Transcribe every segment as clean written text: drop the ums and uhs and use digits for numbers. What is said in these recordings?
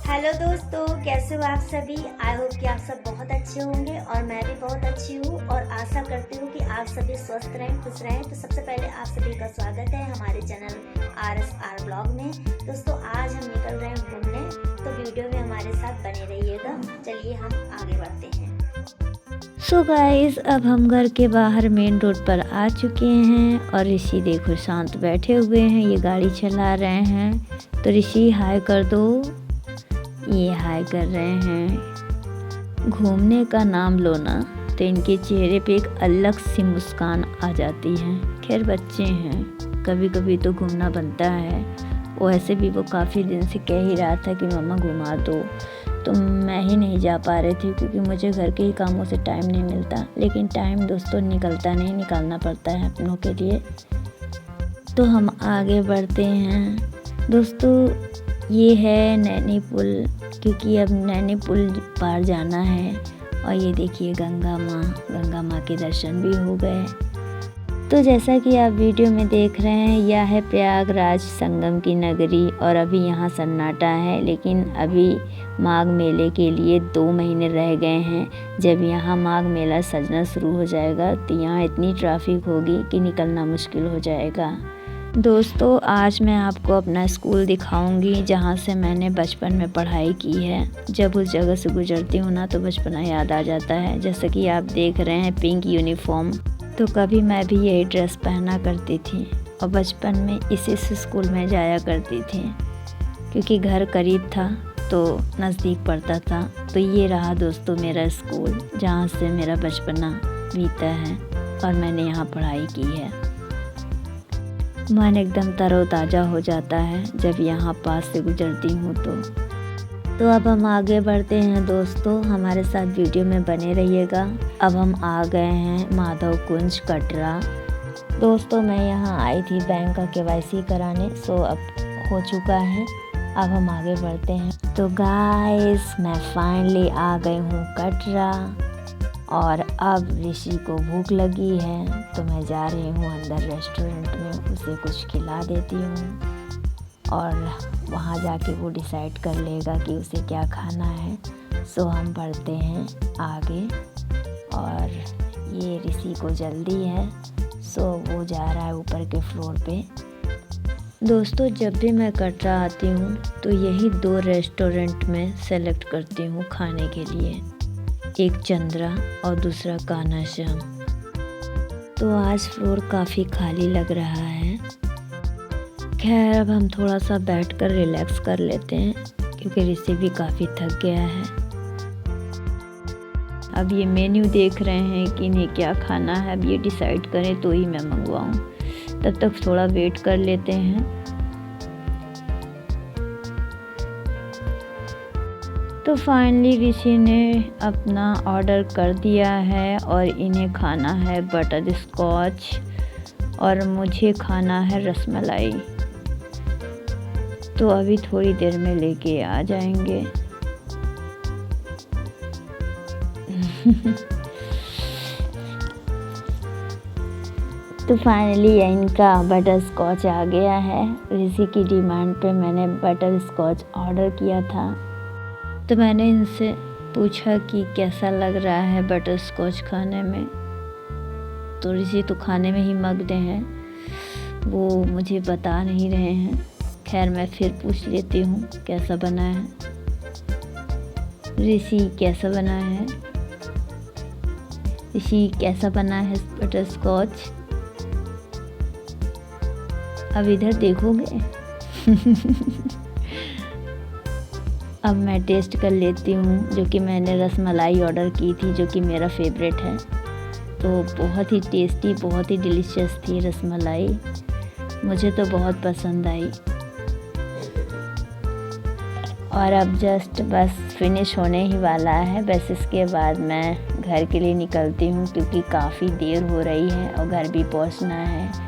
Hello दोस्तों, कैसे हो आप सभी। आई होप कि आप सब बहुत अच्छे होंगे और मैं भी बहुत अच्छी हूँ और आशा करती हूँ कि आप सभी स्वस्थ रहें, खुश रहें। तो सबसे पहले आप सभी का स्वागत है हमारे चैनल RSR ब्लॉग में। दोस्तों आज हम निकल रहे हैं घूमने, तो वीडियो में हमारे साथ बने रहिएगा। चलिए हम आगे बढ़ते हैं। सो गाइस, अब हम घर के बाहर मेन रोड पर आ चुके हैं और ऋषि देखो शांत बैठे हुए हैं, ये गाड़ी चला रहे हैं। तो ऋषि हाय कर दो, ये हाय कर रहे हैं। घूमने का नाम लो ना तो इनके चेहरे पे एक अलग सी मुस्कान आ जाती है। खैर बच्चे हैं, कभी कभी तो घूमना बनता है। वैसे भी वो काफ़ी दिन से कह ही रहा था कि मम्मा घुमा दो, तो मैं ही नहीं जा पा रही थी क्योंकि मुझे घर के ही कामों से टाइम नहीं मिलता। लेकिन टाइम दोस्तों निकलता नहीं, निकालना पड़ता है अपनों के लिए। तो हम आगे बढ़ते हैं। दोस्तों ये है नैनी पुल, क्योंकि अब नैनी पुल पार जाना है। और ये देखिए गंगा माँ के दर्शन भी हो गए। तो जैसा कि आप वीडियो में देख रहे हैं, यह है प्रयागराज संगम की नगरी और अभी यहाँ सन्नाटा है। लेकिन अभी माघ मेले के लिए 2 महीने रह गए हैं। जब यहाँ माघ मेला सजना शुरू हो जाएगा तो यहाँ इतनी ट्रैफिक होगी कि निकलना मुश्किल हो जाएगा। दोस्तों आज मैं आपको अपना स्कूल दिखाऊंगी जहाँ से मैंने बचपन में पढ़ाई की है। जब उस जगह से गुजरती हूँ ना तो बचपना याद आ जाता है। जैसे कि आप देख रहे हैं पिंक यूनिफॉर्म, तो कभी मैं भी यही ड्रेस पहना करती थी और बचपन में इसी से स्कूल में जाया करती थी क्योंकि घर करीब था तो नज़दीक पड़ता था। तो ये रहा दोस्तों मेरा स्कूल जहाँ से मेरा बचपना बीता है और मैंने यहाँ पढ़ाई की है। मन एकदम तरोताज़ा हो जाता है जब यहाँ पास से गुजरती हूँ तो अब हम आगे बढ़ते हैं दोस्तों, हमारे साथ वीडियो में बने रहिएगा। अब हम आ गए हैं माधव कुंज कटरा। दोस्तों मैं यहाँ आई थी बैंक का KYC कराने, सो अब हो चुका है। अब हम आगे बढ़ते हैं। तो गाइस मैं फाइनली आ गई हूँ कटरा और अब ऋषि को भूख लगी है तो मैं जा रही हूँ अंदर रेस्टोरेंट में, उसे कुछ खिला देती हूँ और वहाँ जाके वो डिसाइड कर लेगा कि उसे क्या खाना है। सो हम बढ़ते हैं आगे और ये ऋषि को जल्दी है, सो वो जा रहा है ऊपर के फ्लोर पे। दोस्तों जब भी मैं कटरा आती हूँ तो यही 2 रेस्टोरेंट में सेलेक्ट करती हूँ खाने के लिए, एक चंद्रा और दूसरा कान्हा श्याम। तो आज फ्लोर काफ़ी खाली लग रहा है। खैर अब हम थोड़ा सा बैठकर रिलैक्स कर लेते हैं क्योंकि ऋषि भी काफ़ी थक गया है। अब ये मेन्यू देख रहे हैं कि इन्हें क्या खाना है, अब ये डिसाइड करें तो ही मैं मंगवाऊँ। तब तक थोड़ा वेट कर लेते हैं। तो फाइनली ऋषि ने अपना ऑर्डर कर दिया है और इन्हें खाना है बटर स्कॉच और मुझे खाना है रसमलाई। तो अभी थोड़ी देर में लेके आ जाएंगे। तो फाइनली इनका बटर स्कॉच आ गया है। ऋषि की डिमांड पे मैंने बटर स्कॉच ऑर्डर किया था। तो मैंने इनसे पूछा कि कैसा लग रहा है बटर स्कॉच खाने में। तो ऋषि तो खाने में ही मग्न हैं, वो मुझे बता नहीं रहे हैं। खैर मैं फिर पूछ लेती हूँ कैसा बना है। ऋषि कैसा बना है, ऋषि कैसा बना है बटर स्कॉच। अब इधर देखोगे। अब मैं टेस्ट कर लेती हूँ, जो कि मैंने रसमलाई ऑर्डर की थी जो कि मेरा फेवरेट है। तो बहुत ही टेस्टी, बहुत ही डिलीशियस थी रसमलाई, मुझे तो बहुत पसंद आई। और अब जस्ट बस फिनिश होने ही वाला है। बस इसके बाद मैं घर के लिए निकलती हूँ क्योंकि काफ़ी देर हो रही है और घर भी पहुँचना है।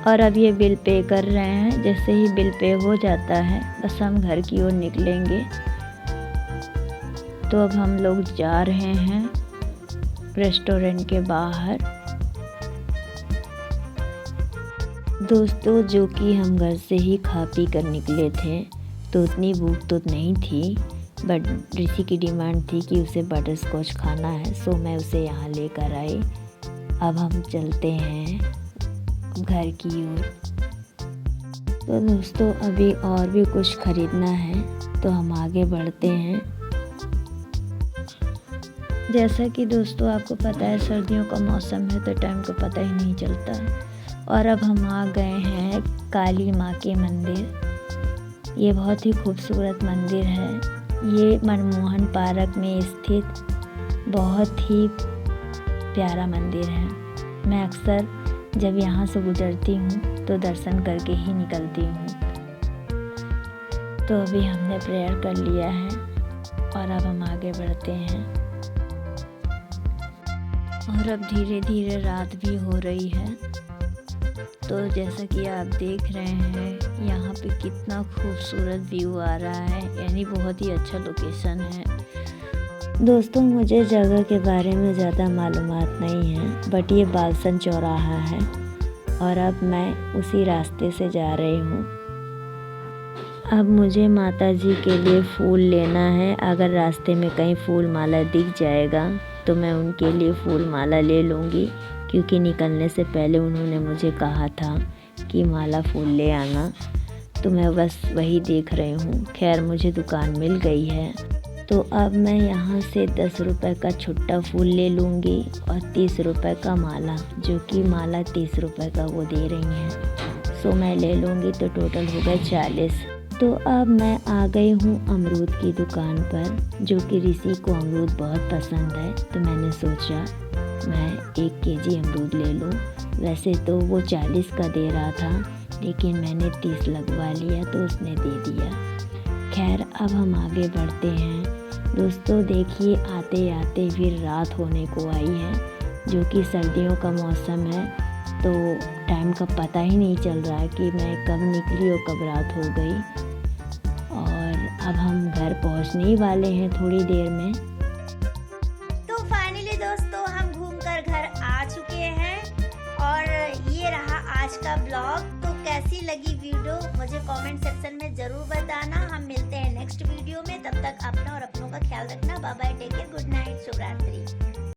और अब ये बिल पे कर रहे हैं। जैसे ही बिल पे हो जाता है बस हम घर की ओर निकलेंगे। तो अब हम लोग जा रहे हैं रेस्टोरेंट के बाहर। दोस्तों जो कि हम घर से ही खा पी कर निकले थे तो उतनी भूख तो नहीं थी, बट ऋषि की डिमांड थी कि उसे बटर स्कॉच खाना है, सो मैं उसे यहाँ लेकर आई। अब हम चलते हैं घर की ओर। तो दोस्तों अभी और भी कुछ ख़रीदना है, तो हम आगे बढ़ते हैं। जैसा कि दोस्तों आपको पता है सर्दियों का मौसम है, तो टाइम को पता ही नहीं चलता। और अब हम आ गए हैं काली माँ के मंदिर। ये बहुत ही खूबसूरत मंदिर है। ये मनमोहन पार्क में स्थित बहुत ही प्यारा मंदिर है। मैं अक्सर जब यहाँ से गुजरती हूँ तो दर्शन करके ही निकलती हूँ। तो अभी हमने प्रेयर कर लिया है और अब हम आगे बढ़ते हैं। और अब धीरे धीरे रात भी हो रही है। तो जैसा कि आप देख रहे हैं यहाँ पे कितना खूबसूरत व्यू आ रहा है, यानी बहुत ही अच्छा लोकेशन है। दोस्तों मुझे जगह के बारे में ज़्यादा मालूमात नहीं है, बट ये बालसन चौराहा है और अब मैं उसी रास्ते से जा रही हूँ। अब मुझे माता जी के लिए फूल लेना है। अगर रास्ते में कहीं फूल माला दिख जाएगा तो मैं उनके लिए फूल माला ले लूँगी, क्योंकि निकलने से पहले उन्होंने मुझे कहा था कि माला फूल ले आना। तो मैं बस वही देख रही हूँ। खैर मुझे दुकान मिल गई है, तो अब मैं यहाँ से 10 रुपये का छुट्टा फूल ले लूँगी और 30 रुपये का माला, जो कि माला 30 रुपये का वो दे रही हैं। सो मैं ले लूँगी, तो टोटल हो गया 40। तो अब मैं आ गई हूँ अमरूद की दुकान पर, जो कि ऋषि को अमरूद बहुत पसंद है। तो मैंने सोचा मैं 1 केजी अमरूद ले लूँ। वैसे तो वो 40 का दे रहा था, लेकिन मैंने 30 लगवा लिया तो उसने दे दिया। खैर अब हम आगे बढ़ते हैं। दोस्तों देखिए आते आते फिर रात होने को आई है, जो कि सर्दियों का मौसम है, तो टाइम का पता ही नहीं चल रहा है कि मैं कब निकली और कब रात हो गई। और अब हम घर पहुंचने ही वाले हैं थोड़ी देर में। तो फाइनली दोस्तों हम घूमकर घर आ चुके हैं और ये रहा आज का ब्लॉग। तो कैसी लगी वीडियो मुझे कमेंट सेक्शन में ज़रूर बताना। हम मिलते हैं नेक्स्ट वीडियो में। तब तक अपना और अपनों का ख्याल रखना। Bye bye, take care, good night, शुभ रात्रि।